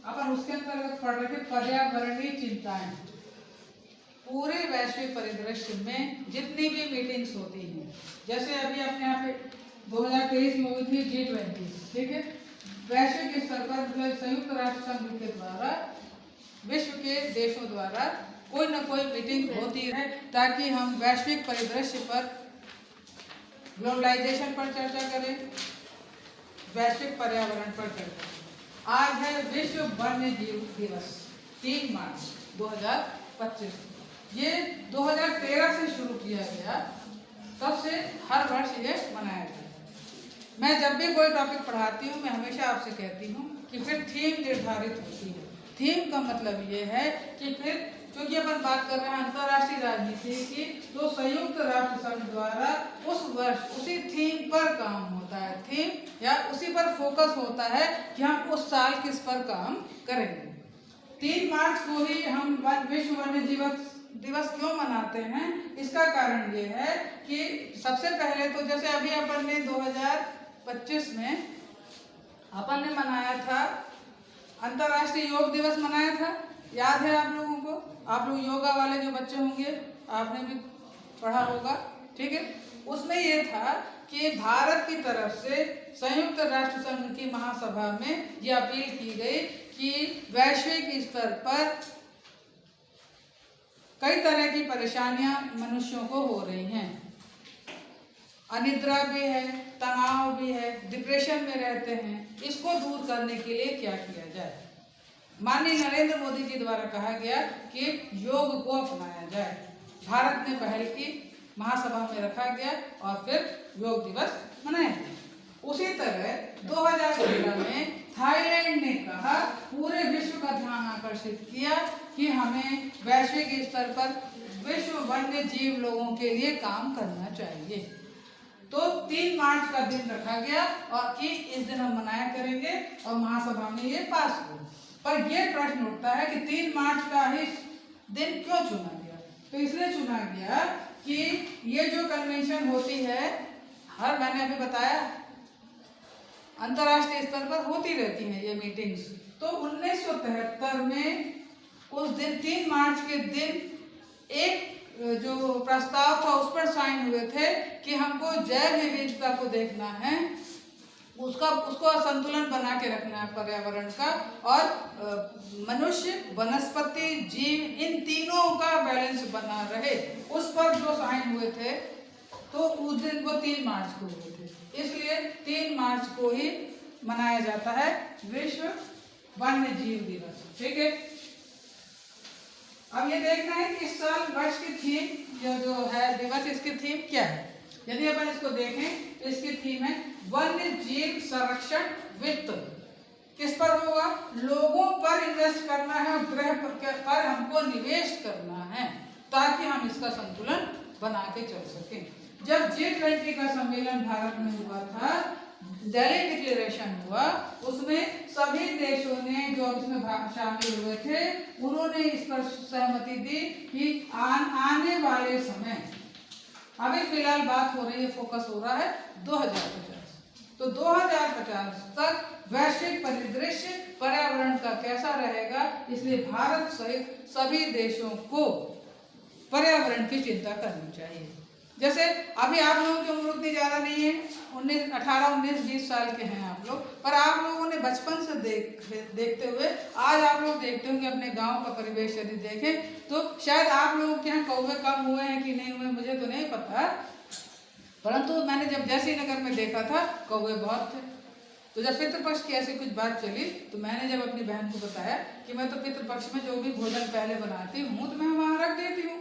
अपन उसके अंतर्गत पढ़ रहे थे पर्यावरणीय चिंताएं। पूरे वैश्विक परिदृश्य में जितनी भी मीटिंग्स होती हैं, जैसे अभी अपने यहाँ पे 2023 में हुई थी G20, ठीक है, वैश्विक स्तर पर संयुक्त राष्ट्र संघ के द्वारा विश्व के देशों द्वारा कोई न कोई मीटिंग होती है ताकि हम वैश्विक परिदृश्य पर, ग्लोबलाइजेशन पर चर्चा करें, वैश्विक पर्यावरण पर चर्चा करें। आज है विश्व वन्य जीव दिवस 3 मार्च 2025। ये 2013 से शुरू किया गया, तब से हर वर्ष ये मनाया जाता है। मैं जब भी कोई टॉपिक पढ़ाती हूँ मैं हमेशा आपसे कहती हूँ कि फिर थीम निर्धारित होती है। थीम का मतलब ये है कि फिर, क्योंकि अपन बात कर रहे हैं अंतर्राष्ट्रीय राजनीति की, तो संयुक्त राष्ट्र संघ द्वारा उस वर्ष उसी थीम पर काम होता है, थीम या उसी पर फोकस होता है कि हम उस साल किस पर काम करेंगे। 3 मार्च को ही हम विश्व वन्य जीव दिवस क्यों मनाते हैं, इसका कारण ये है कि सबसे पहले तो जैसे अभी अपन ने 2025 में अपन ने मनाया था अंतर्राष्ट्रीय योग दिवस मनाया था, याद है आप लोगों को? आप लोग योगा वाले जो बच्चे होंगे आपने भी पढ़ा होगा, ठीक है। उसमें ये था कि भारत की तरफ से संयुक्त राष्ट्र संघ की महासभा में ये अपील की गई कि वैश्विक स्तर पर कई तरह की परेशानियां मनुष्यों को हो रही हैं। अनिद्रा भी है, तनाव भी है, डिप्रेशन में रहते हैं। इसको दूर करने के लिए क्या किया जाए? माननीय नरेंद्र मोदी जी द्वारा कहा गया कि योग को अपनाया जाए। भारत ने पहल की, महासभा में रखा गया और फिर योग दिवस मनाया गया। उसी तरह 2013 में थाईलैंड ने कहा, पूरे विश्व का ध्यान आकर्षित किया कि हमें वैश्विक स्तर पर विश्व वन्य जीव लोगों के लिए काम करना चाहिए। तो 3 मार्च का दिन रखा गया और कि इस दिन हम मनाया करेंगे और महासभा में ये पास हुआ। पर यह प्रश्न उठता है कि 3 मार्च का ही दिन क्यों चुना गया? तो इसलिए चुना गया कि ये जो कन्वेंशन होती है, हर मैंने अभी बताया अंतर्राष्ट्रीय स्तर पर होती रहती हैं ये मीटिंग्स। तो 1973 में उस दिन 3 मार्च के दिन एक जो प्रस्ताव था उस पर साइन हुए थे कि हमको जैव विविधता को देखना है, उसको संतुलन बना के रखना है पर्यावरण का, और मनुष्य, वनस्पति, जीव, इन तीनों का बैलेंस बना रहे, उस पर जो साइन हुए थे। तो उस दिन को 3 मार्च को हुए थे, इसलिए 3 मार्च को ही मनाया जाता है विश्व वन्य जीव दिवस, ठीक है। अब ये देखना है कि इस साल वर्ष की थीम जो है दिवस, इसकी थीम क्या है। यदि अपन इसको देखें तो इसकी थीम है वन्य जीव संरक्षण वित्त। किस पर होगा? लोगों पर इन्वेस्ट करना है और ग्रह पर हमको निवेश करना है ताकि हम इसका संतुलन बना के चल सकें। जब G20 का सम्मेलन भारत में हुआ था, दिल्ली डिक्लेरेशन हुआ, उसमें सभी देशों ने जो इसमें शामिल हुए थे उन्होंने इस पर सहमति दी कि आने वाले समय, अभी फिलहाल बात हो रही है, फोकस हो रहा है 2050, तो 2050 तक वैश्विक परिदृश्य पर्यावरण का कैसा रहेगा, इसलिए भारत सहित सभी देशों को पर्यावरण की चिंता करनी चाहिए। जैसे अभी आप लोगों की उम्र उतनी ज़्यादा नहीं है, 18, 19, 20 साल के हैं आप लोग, पर आप लोगों ने बचपन से देखते हुए आज आप लोग देखते होंगे अपने गांव का परिवेश यदि देखें तो शायद आप लोगों के यहाँ कौवे कम हुए हैं कि नहीं हुए मुझे तो नहीं पता, परंतु मैंने जब जैसी नगर में देखा था कौवे बहुत थे। तो जब पितृपक्ष की ऐसी कुछ बात चली तो मैंने जब अपनी बहन को बताया कि मैं तो पितृपक्ष में जो भी भोजन पहले बनाती हूँ तो मैं वहाँ रख देती हूँ,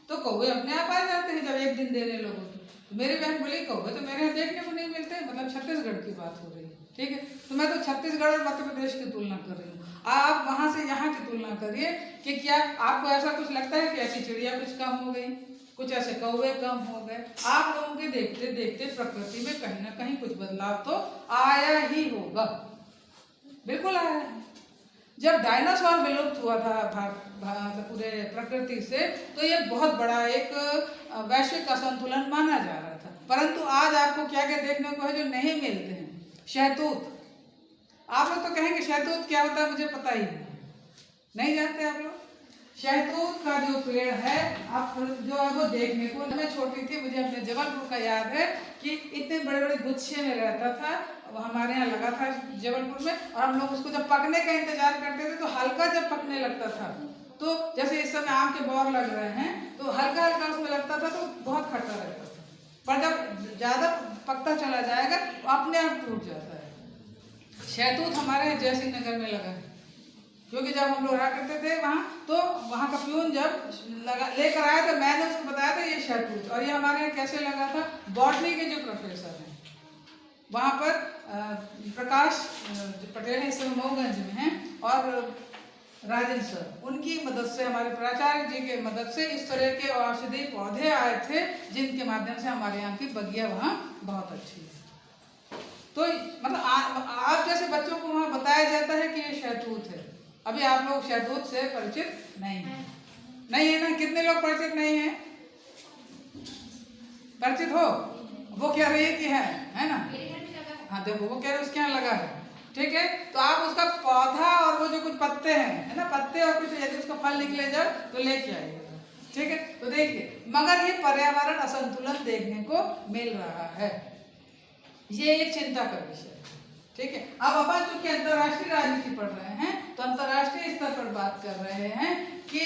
तो कौवे अपने आप आ जाते हैं जब एक दिन देने लोगों तो मेरी बहन बोली कौवे तो मेरे यहाँ देखने को नहीं मिलते, मतलब छत्तीसगढ़ की बात हो रही है, ठीक है। तो मैं तो छत्तीसगढ़ और मध्य प्रदेश की तुलना कर रही हूँ, आप वहाँ से यहाँ की तुलना करिए कि क्या आपको ऐसा कुछ लगता है कि ऐसी चिड़िया कुछ कम हो गई, कुछ ऐसे कौवे कम हो गए? आप लोगों के देखते देखते प्रकृति में कहीं ना कहीं कुछ बदलाव तो आया ही होगा, बिल्कुल आया है। जब डायनासोर विलुप्त हुआ था पूरे प्रकृति से तो ये बहुत बड़ा एक वैश्विक असंतुलन माना जा रहा था, परंतु आज आपको क्या क्या देखने को है जो नहीं मिलते हैं? शहतूत, आप लोग तो कहेंगे शहतूत क्या होता है, मुझे पता ही नहीं जानते आप लोग। शहतूत का जो पेड़ है, आप जो है वो देखने को, मैं छोटी थी मुझे अपने जबलपुर का याद है कि इतने बड़े बड़े गुच्छे में रहता था, हमारे यहाँ लगा था जबलपुर में, और हम लोग उसको जब पकने का इंतजार करते थे तो हल्का जब पकने लगता था, तो जैसे इस समय आम के बौर लग रहे हैं तो हल्का हल्का उसमें लगता था तो बहुत खट्टा रहता था, पर जब ज्यादा पकता चला जाएगा तो अपने आप टूट जाता है। शहतूत हमारे यहाँ जयसिंह नगर में लगा है, क्योंकि जब हम लोग रहा करते थे वहाँ, तो वहाँ का प्यून जब लेकर आया तो मैंने उसको बताया था ये शहतूत, और ये हमारे यहाँ कैसे लगा था, बॉटनी के जो प्रोफेसर हैं वहाँ पर प्रकाश पटेल इस समय मऊगंज में हैं, और राजेंद्र सर, उनकी मदद से, हमारे प्राचार्य जी के मदद से इस तरह के औषधि पौधे आए थे जिनके माध्यम से हमारे यहाँ की बगिया वहाँ बहुत अच्छी है। तो मतलब आप जैसे बच्चों को वहाँ बताया जाता है कि ये शहतूत है। अभी आप लोग शहतूत से परिचित नहीं है ना? कितने लोग परिचित नहीं है? परिचित हो? वो कह रही है कि है ना? हाँ देखो, वो कह रहे उसके यहाँ लगा है, ठीक है। तो आप उसका पौधा और वो जो कुछ पत्ते हैं, है ना, पत्ते और कुछ यदि उसका फल निकले जाए तो लेके आइएगा, ठीक है। तो देखिए, मगर ये पर्यावरण असंतुलन देखने को मिल रहा है, ये एक चिंता का विषय है, ठीक है। अब अपन चूंकि अंतर्राष्ट्रीय राजनीति पढ़ रहे हैं तो अंतर्राष्ट्रीय स्तर पर बात कर रहे हैं कि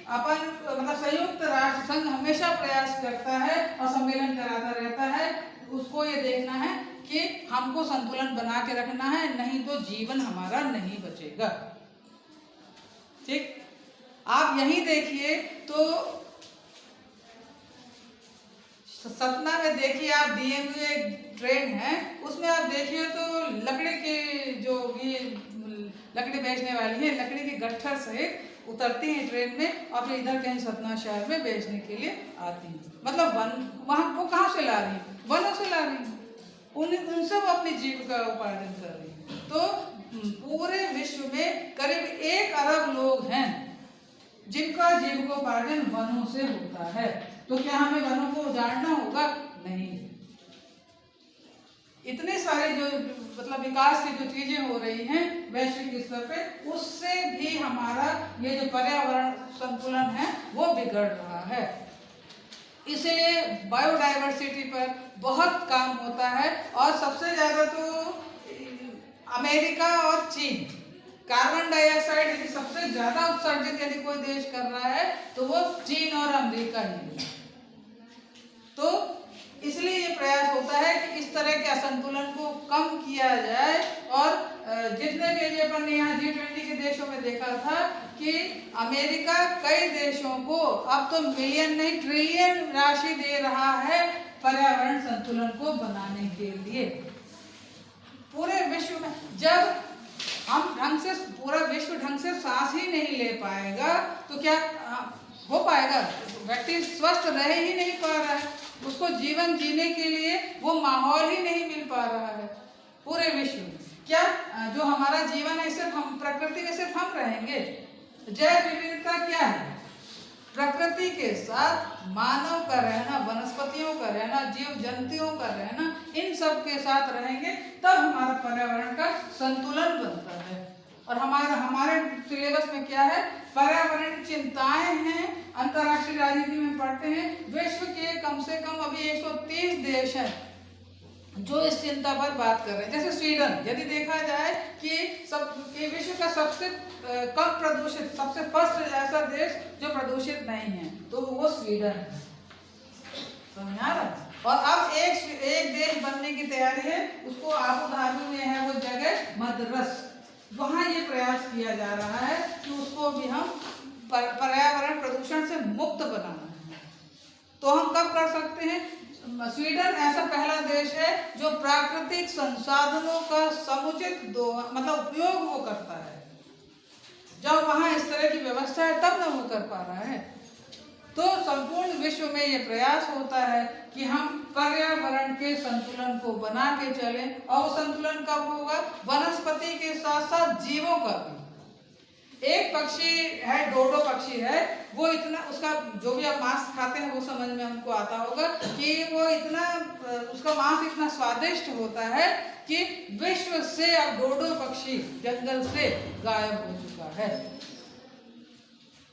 अपन मतलब संयुक्त राष्ट्र संघ हमेशा प्रयास करता है और सम्मेलन कराता रहता है, उसको ये देखना है कि हमको संतुलन बना के रखना है, नहीं तो जीवन हमारा नहीं बचेगा, ठीक। आप यही देखिए तो सतना में देखिए आप, डीएमयू एक ट्रेन है, उसमें आप देखिए तो लकड़ी के जो ये लकड़ी बेचने वाली है, लकड़ी के गट्ठर सहित उतरती हैं ट्रेन में और फिर इधर कहीं सतना शहर में बेचने के लिए आती हैं। मतलब वन वहाँ वो कहाँ से ला रही है? वनों से ला रही है, उनसे वो अपनी जीविका उपार्जन कर रही है। तो पूरे विश्व में करीब 1 अरब लोग हैं जिनका जीविकोपार्जन वनों से होता है। तो क्या हमें वनों को उजाड़ना होगा? नहीं। इतने सारे जो मतलब विकास की जो चीजें हो रही हैं वैश्विक स्तर पे, उससे भी हमारा ये जो पर्यावरण संतुलन है वो बिगड़ रहा है। इसलिए बायोडायवर्सिटी पर बहुत काम होता है, और सबसे ज्यादा तो अमेरिका और चीन, कार्बन डाइऑक्साइड यदि सबसे ज्यादा उत्सर्जन यदि कोई देश कर रहा है तो वो चीन और अमेरिका ही है। तो इसलिए ये प्रयास होता है कि इस तरह के असंतुलन को कम किया जाए, और जितने भी अपन ने यहाँ G20 के देशों में देखा था कि अमेरिका कई देशों को अब तो मिलियन नहीं ट्रिलियन राशि दे रहा है पर्यावरण संतुलन को बनाने के लिए। पूरे विश्व में जब हम ढंग से, पूरा विश्व ढंग से सांस ही नहीं ले पाएगा तो क्या हो पाएगा? व्यक्ति स्वस्थ रह ही नहीं पा रहा है, उसको जीवन जीने के लिए वो माहौल ही नहीं मिल पा रहा है पूरे विश्व में। क्या जो हमारा जीवन है सिर्फ हम प्रकृति में सिर्फ हम रहेंगे? जैव विविधता क्या है? प्रकृति के साथ मानव का रहना, वनस्पतियों का रहना, जीव जंतुओं का रहना, इन सब के साथ रहेंगे तब हमारा पर्यावरण का संतुलन बनता है। और हमारे सिलेबस में क्या है? पर्यावरण चिंताएं हैं, अंतर्राष्ट्रीय राजनीति में पढ़ते हैं। विश्व के कम से कम अभी 130 देश हैं जो इस चिंता पर बात कर रहे हैं। जैसे स्वीडन, यदि देखा जाए कि विश्व का सबसे कम प्रदूषित, सबसे फर्स्ट ऐसा देश जो प्रदूषित नहीं है तो वो स्वीडन है, समझ आ रहा? और अब एक देश बनने की तैयारी है, उसको आबू धाबी में है वो जगह मद्रस, वहाँ ये प्रयास किया जा रहा है कि उसको भी हम पर्यावरण प्रदूषण से मुक्त बनाना है। तो हम कब कर सकते हैं? स्वीडन ऐसा पहला देश है जो प्राकृतिक संसाधनों का समुचित मतलब उपयोग वो करता है। जब वहाँ इस तरह की व्यवस्था है तब ना वो कर पा रहा है। तो संपूर्ण विश्व में ये प्रयास होता है कि हम पर्यावरण के संतुलन को बना के चलें, और वो संतुलन कब होगा? वनस्पति के साथ साथ जीवों का भी। एक पक्षी है, डोडो पक्षी है, वो इतना, उसका जो भी आप मांस खाते हैं वो समझ में हमको आता होगा कि वो इतना, उसका मांस इतना स्वादिष्ट होता है कि विश्व से अब डोडो पक्षी जंगल से गायब हो चुका है।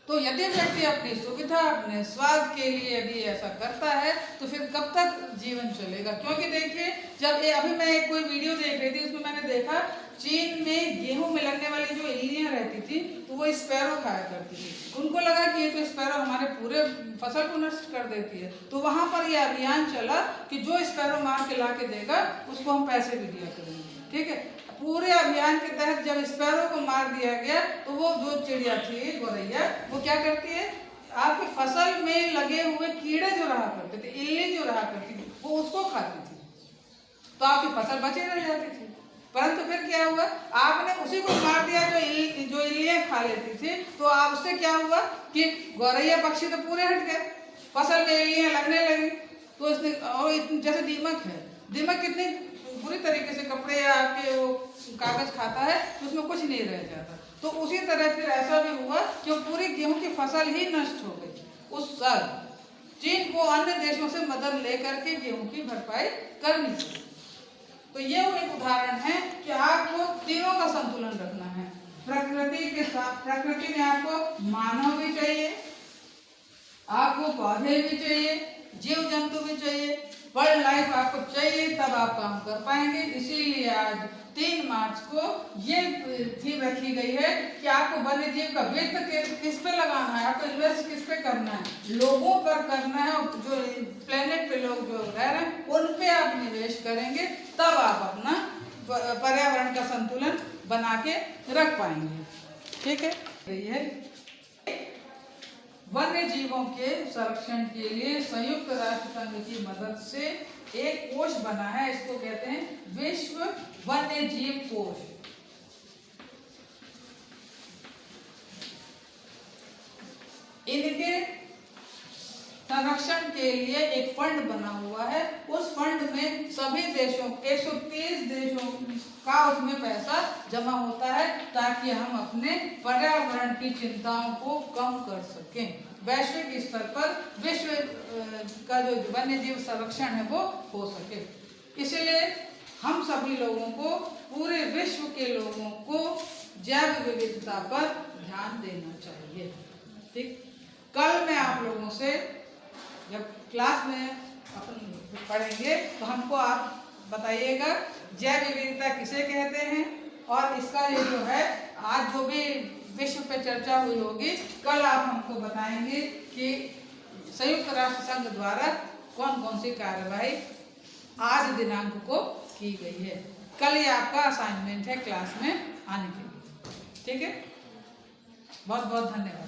तो यदि व्यक्ति अपनी सुविधा, अपने स्वाद के लिए यदि ऐसा करता है तो फिर कब तक जीवन चलेगा? क्योंकि देखिए, जब ये अभी मैं कोई वीडियो देख रही थी, उसमें मैंने देखा चीन में गेहूं में लगने वाली जो इल्लियां रहती थी तो वो स्पैरो खाया करती थी। उनको लगा कि ये तो स्पैरो हमारे पूरे फसल को नष्ट कर देती है, तो वहां पर यह अभियान चला कि जो स्पैरो मार के ला के देगा उसको हम पैसे भी दिया करेंगे। ठीक है, पूरे अभियान के तहत जब स्पैरो को मार दिया गया तो वो जो चिड़िया थी, गौरैया, वो क्या करती है, आपकी फसल में लगे हुए कीड़े जो रहा करते थे, इल्ली जो रहा करती थी, वो उसको खाती थी, तो आपकी फसल बची रह जाती थी। परंतु फिर क्या हुआ, आपने उसी को मार दिया जो इल्लियां खा लेती थी, तो आप उससे क्या हुआ कि गौरैया पक्षी तो पूरे हट गए, फसल में इल्लियां लगने लगी, तो उसने, और जैसे दीमक है, दीमक कितनी पूरी तरीके से कपड़े या आपके वो कागज खाता है तो उसमें कुछ नहीं रह जाता। तो उसी तरह फिर ऐसा भी हुआ कि पूरी गेहूं की फसल ही नष्ट हो गई उस साल। चीन को अन्य देशों से मदद लेकर के गेहूं की भरपाई करनी पड़ी। तो ये एक उदाहरण है कि आपको तीनों का संतुलन रखना है। प्रकृति के साथ, प्रकृति में आपको मानव भी चाहिए, आपको पौधे भी चाहिए, जीव जंतु भी चाहिए, वर्ल्ड लाइफ आपको चाहिए, तब आप काम कर पाएंगे। इसीलिए आज 3 मार्च को ये थीम रखी गई है कि आपको वन्य जीव का वित्त किस पे लगाना है, आपको इन्वेस्ट किस पे करना है, लोगों पर करना है, और जो प्लेनेट पे लोग जो रह रहे हैं उन पे आप निवेश करेंगे, तब आप अपना पर्यावरण का संतुलन बना के रख पाएंगे। ठीक है, वन्य जीवों के संरक्षण के लिए संयुक्त राष्ट्र संघ की मदद से एक कोष बना है, इसको कहते हैं विश्व वन्य जीव कोष। इनके संरक्षण के लिए एक फंड बना हुआ है, उस फंड में सभी देशों, 130 देशों का उसमें पैसा जमा होता है, ताकि हम अपने पर्यावरण की चिंताओं को कम कर सकें। वैश्विक स्तर पर विश्व का जो वन्य जीव संरक्षण है वो हो सके। इसलिए हम सभी लोगों को, पूरे विश्व के लोगों को जैव विविधता पर ध्यान देना चाहिए। ठीक, कल मैं आप लोगों से जब क्लास में अपन पढ़ेंगे तो हमको आप बताइएगा जैव विविधता किसे कहते हैं, और इसका ये जो है आज जो भी विश्व पे चर्चा हुई होगी, कल आप हमको बताएंगे कि संयुक्त राष्ट्र संघ द्वारा कौन कौन सी कार्यवाही आज दिनांक को की गई है। कल ये आपका असाइनमेंट है क्लास में आने के लिए। ठीक है, बहुत बहुत धन्यवाद।